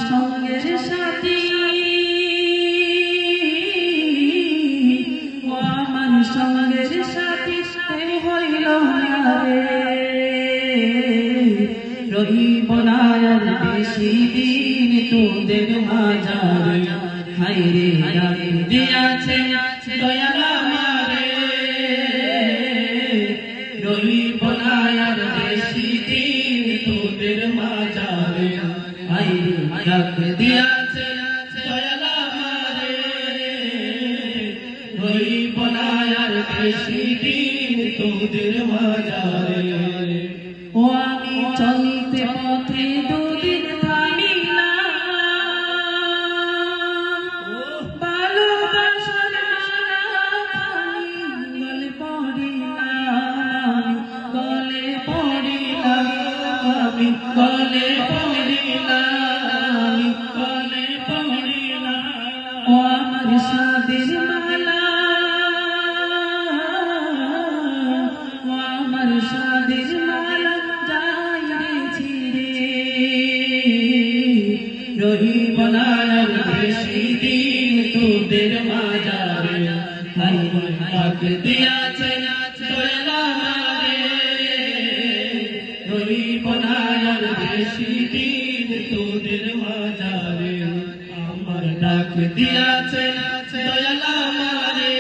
সঙ্গের সাথী ও আমার সঙ্গের সাথী হইল না রে রহিব না আর বেশি দিন তোদের মাঝারে হায়রে ডাক দিয়াছে দয়াল আমারে রহিব না আর বেশি দিন তোদের মাঝারে হায়রে ডাক দিয়াছে দয়াল আমারে রহিব না আর বেশি দিন তোদের মাঝারে ও আমি চলতে পথে দুদিন থামি না ভালোবাসার গলে পড়িলাম গলে পড়িলাম আমি গলে পড়িলাম গলে পড়িলাম ও আমার সাদের মালা ও আমার সাদের মালা রহিব না আর বেশি দিন তোদের মাঝারে হায়রে ডাক দিয়াছে দয়াল আমারে রহিব না আর বেশি দিন তোদের মাঝারে আমার ডাক দিয়াছে দয়াল আমারে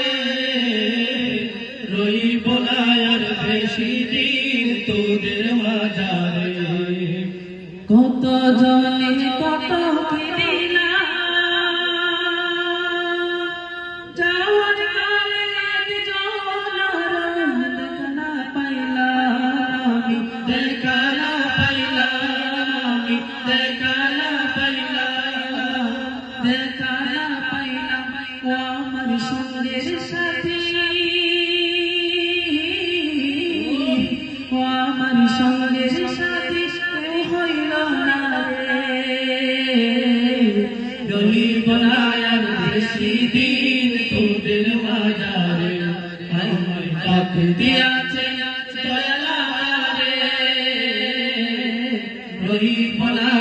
রহিব না আর বেশি দিন তোদের মাঝারে কত জনে কত কিনা যাওয়ার কালে একজন দেখা পাইলাম আমি দেখা পাইলাম আমি দেখা পাইলাম দেখা পাইলাম ও আমার সঙ্গের সাথী ও আমার সঙ্গের সাথী হইল না রহিব না আর বেশি দিন তোদের মাঝারে হায়রে ডাক দিয়াছে দয়াল আমারে রহিব না